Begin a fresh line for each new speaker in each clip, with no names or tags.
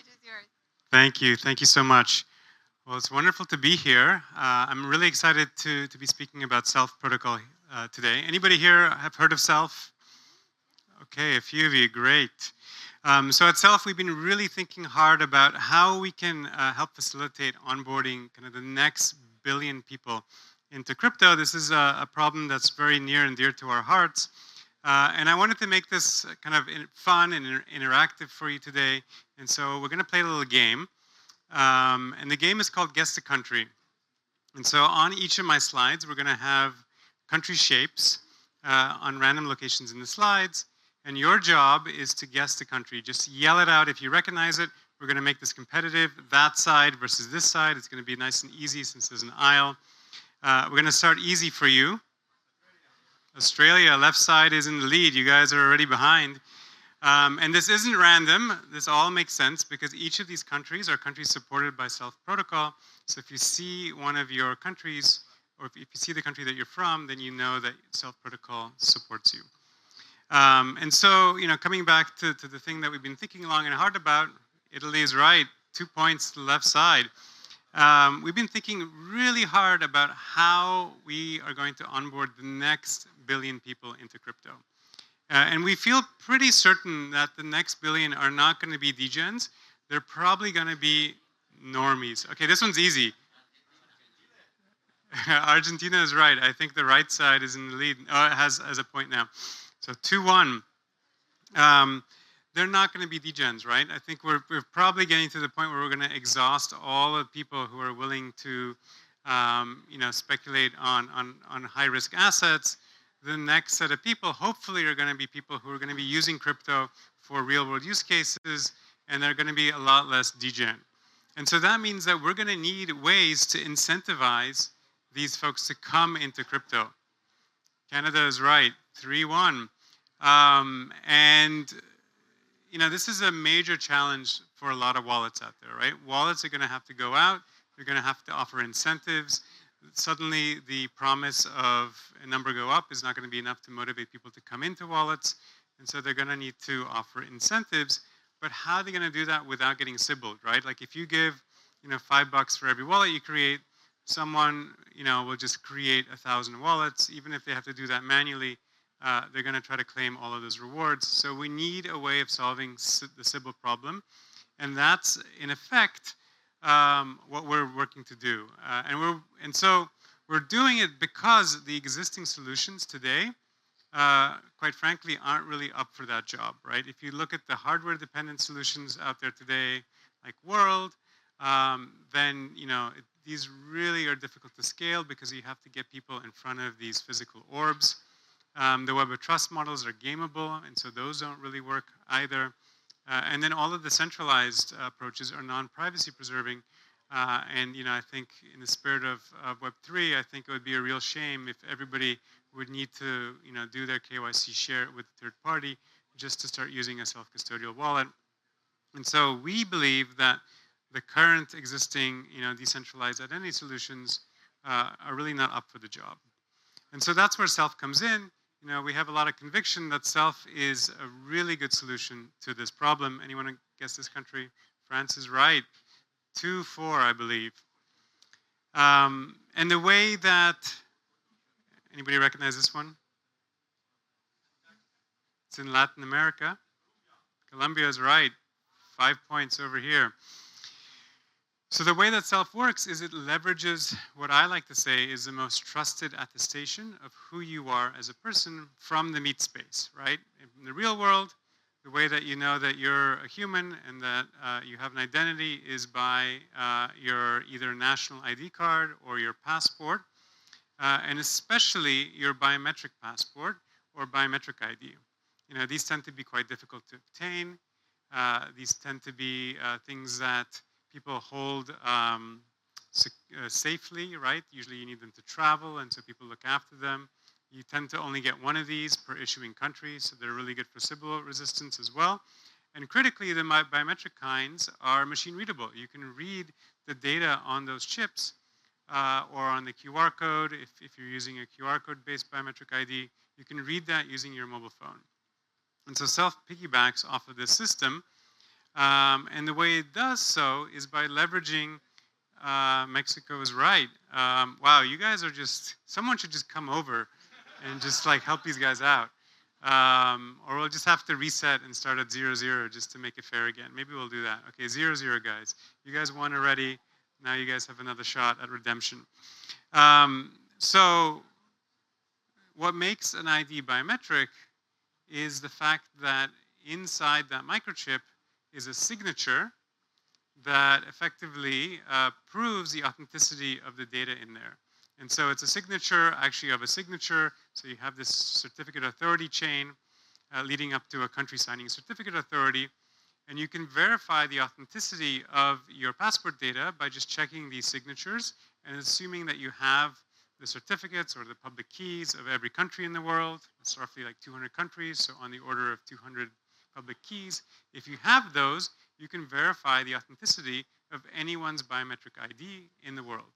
is yours.
Thank you. Thank you so much. Well, it's wonderful to be here. I'm really excited to be speaking about Self protocol today. Anybody here have heard of Self? Okay, a few of you, great. So at Self, we've been really thinking hard about how we can help facilitate onboarding kind of the next billion people into crypto. This is a problem that's very near and dear to our hearts. And I wanted to make this kind of fun and interactive for you today. And so we're going to play a little game. And the game is called Guess the Country. And so on each of my slides, we're going to have country shapes on random locations in the slides. And your job is to guess the country. Just yell it out if you recognize it. We're going to make this competitive. That side versus this side. It's going to be nice and easy since there's an aisle. We're going to start easy for you. Australia, left side is in the lead. You guys are already behind. And this isn't random. This all makes sense because each of these countries are countries supported by Self protocol. So if you see one of your countries, or if you see the country that you're from, then you know that Self protocol supports you. And so, coming back to the thing that we've been thinking long and hard about, Italy is right, 2 points to the left side. We've been thinking really hard about how we are going to onboard the next billion people into crypto. And we feel pretty certain that the next billion are not going to be degens. They're probably going to be normies. Okay, this one's easy. Argentina is right. I think the right side is in the lead. Oh, it has a point now. So 2-1. They're not going to be degens, right? I think we're probably getting to the point where we're going to exhaust all the people who are willing to, speculate on high-risk assets. The next set of people, hopefully, are going to be people who are going to be using crypto for real-world use cases, and they're going to be a lot less degen. And so that means that we're going to need ways to incentivize these folks to come into crypto. Canada is right, 3-1. This is a major challenge for a lot of wallets out there, right? Wallets are going to have to go out. They're going to have to offer incentives. Suddenly, the promise of a number go up is not going to be enough to motivate people to come into wallets. And so they're going to need to offer incentives. But how are they going to do that without getting Sybil, right? Like if you give, $5 for every wallet you create, someone, will just create 1,000 wallets. Even if they have to do that manually, they're going to try to claim all of those rewards. So we need a way of solving the Sybil problem. And that's, in effect, what we're working to do. And so we're doing it because the existing solutions today, quite frankly, aren't really up for that job, right? If you look at the hardware-dependent solutions out there today, like World, then, these really are difficult to scale because you have to get people in front of these physical orbs. The Web of Trust models are gameable, and so those don't really work either. And then all of the centralized approaches are non-privacy preserving. I think in the spirit of Web3, I think it would be a real shame if everybody would need to, do their KYC share with a third party just to start using a self-custodial wallet. And so we believe that the current existing, decentralized identity solutions are really not up for the job. And so that's where Self comes in. We have a lot of conviction that Self is a really good solution to this problem. Anyone want to guess this country? France is right. 2-4, I believe. And the way that, anybody recognize this one? It's in Latin America. Colombia is right. 5 points over here. So the way that Self works is it leverages what I like to say is the most trusted attestation of who you are as a person from the meat space, right? In the real world, the way that you know that you're a human and that you have an identity is by your either national ID card or your passport, and especially your biometric passport or biometric ID. These tend to be quite difficult to obtain. These tend to be things that people hold safely, right? Usually you need them to travel, and so people look after them. You tend to only get one of these per issuing country, so they're really good for Sybil-resistance as well. And critically, the biometric kinds are machine readable. You can read the data on those chips or on the QR code. If you're using a QR code-based biometric ID, you can read that using your mobile phone. And so Self piggybacks off of this system. And the way it does so is by leveraging Mexico is right. Wow, you guys are just, someone should just come over and just like help these guys out. Or we'll just have to reset and start at 0-0 just to make it fair again. Maybe we'll do that. Okay, 0-0 guys. You guys won already. Now you guys have another shot at redemption. So what makes an ID biometric is the fact that inside that microchip is a signature that effectively proves the authenticity of the data in there. And so it's a signature actually of a signature. So you have this certificate authority chain leading up to a country signing certificate authority. And you can verify the authenticity of your passport data by just checking these signatures and assuming that you have the certificates or the public keys of every country in the world. It's roughly like 200 countries, so on the order of 200 public keys. If you have those, you can verify the authenticity of anyone's biometric ID in the world.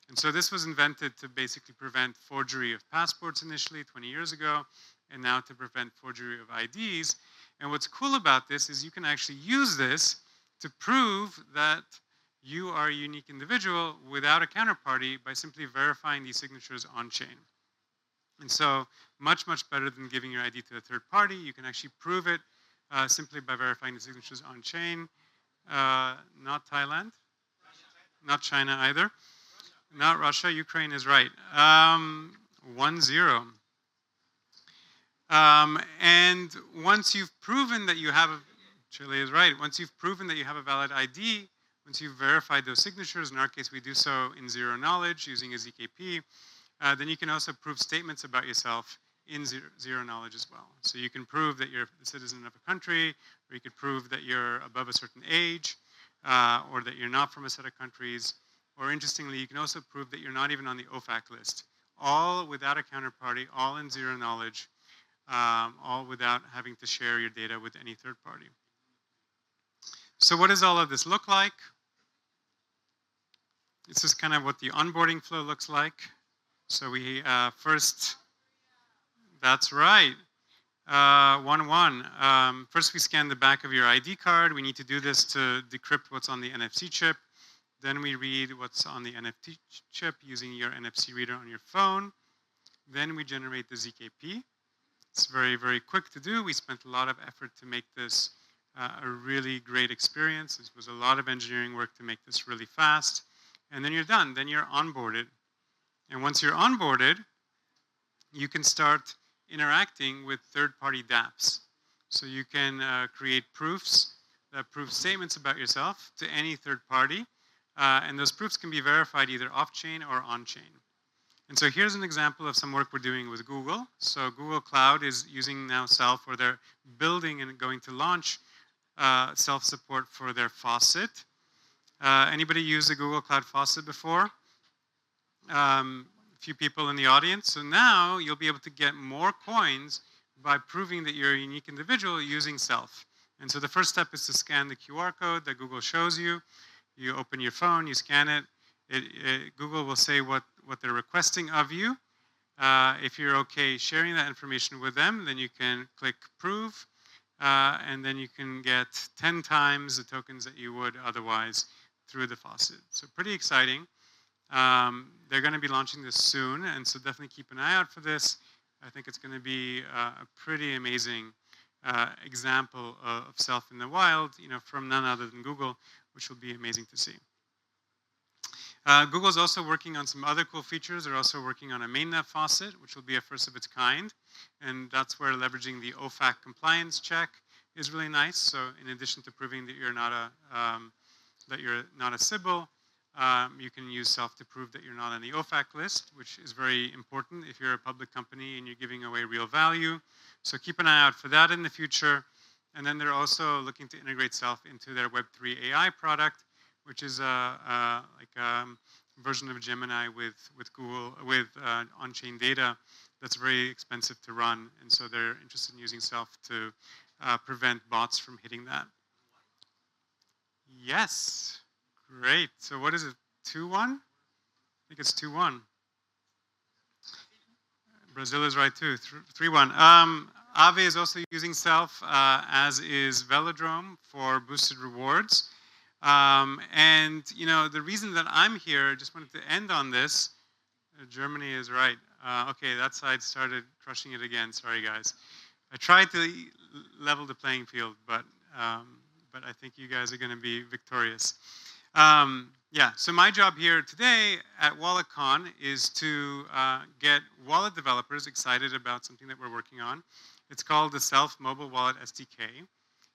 And so this was invented to basically prevent forgery of passports initially 20 years ago, and now to prevent forgery of IDs. And what's cool about this is you can actually use this to prove that you are a unique individual without a counterparty by simply verifying these signatures on-chain. And so much, much better than giving your ID to a third party. You can actually prove it simply by verifying the signatures on-chain. Not Thailand, not China either. Not Russia, Ukraine is right. 1-0. And once you've proven that you have, Chile is right, once you've proven that you have a valid ID, once you've verified those signatures, in our case we do so in zero knowledge using a ZKP, then you can also prove statements about yourself in zero knowledge as well. So you can prove that you're a citizen of a country, or you could prove that you're above a certain age, or that you're not from a set of countries. Or interestingly, you can also prove that you're not even on the OFAC list. All without a counterparty, all in zero knowledge, all without having to share your data with any third party. So what does all of this look like? This is kind of what the onboarding flow looks like. So we first, that's right, 1-1. First we scan the back of your ID card. We need to do this to decrypt what's on the NFC chip. Then we read what's on the NFC chip using your NFC reader on your phone. Then we generate the ZKP. It's very, very quick to do. We spent a lot of effort to make this a really great experience. This was a lot of engineering work to make this really fast. And then you're done. Then you're onboarded. And once you're onboarded, you can start interacting with third-party dApps. So you can create proofs that prove statements about yourself to any third party. And those proofs can be verified either off-chain or on-chain. And so here's an example of some work we're doing with Google. So Google Cloud is using now Self, or they're building and going to launch Self support for their faucet. Anybody use the Google Cloud Faucet before? A few people in the audience. So now you'll be able to get more coins by proving that you're a unique individual using Self. And so the first step is to scan the QR code that Google shows you. You open your phone, you scan it. Google will say what they're requesting of you. If you're okay sharing that information with them, then you can click Prove, and then you can get 10 times the tokens that you would otherwise through the faucet. So pretty exciting. They're going to be launching this soon, and so definitely keep an eye out for this. I think it's going to be a pretty amazing example of Self in the wild, from none other than Google, which will be amazing to see. Google's also working on some other cool features. They're also working on a mainnet faucet, which will be a first of its kind. And that's where leveraging the OFAC compliance check is really nice. So in addition to proving that you're not a Sybil, you can use Self to prove that you're not on the OFAC list, which is very important if you're a public company and you're giving away real value. So keep an eye out for that in the future. And then they're also looking to integrate Self into their Web3 AI product, which is a version of Gemini with Google, with on-chain data that's very expensive to run. And so they're interested in using Self to prevent bots from hitting that. Yes, great. So what is it, 2-1? I think it's 2-1. Brazil is right too, 3-1. Aave is also using Self, as is Velodrome for boosted rewards. And the reason that I'm here, just wanted to end on this. Germany is right. Okay, that side started crushing it again. Sorry, guys. I tried to level the playing field, but I think you guys are going to be victorious. Yeah, so my job here today at WalletCon is to get wallet developers excited about something that we're working on. It's called the Self Mobile Wallet SDK.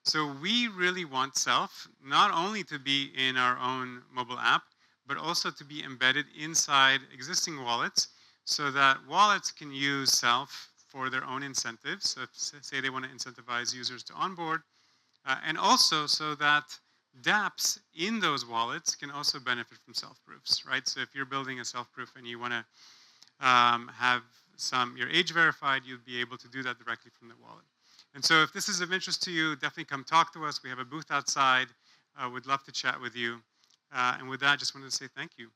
So we really want Self not only to be in our own mobile app, but also to be embedded inside existing wallets so that wallets can use Self for their own incentives. So if, say they want to incentivize users to onboard, and also so that dApps in those wallets can also benefit from self-proofs, right? So if you're building a self-proof and you want to have your age verified, you'll be able to do that directly from the wallet. And so if this is of interest to you, definitely come talk to us. We have a booth outside. We'd love to chat with you. And with that, I just wanted to say thank you.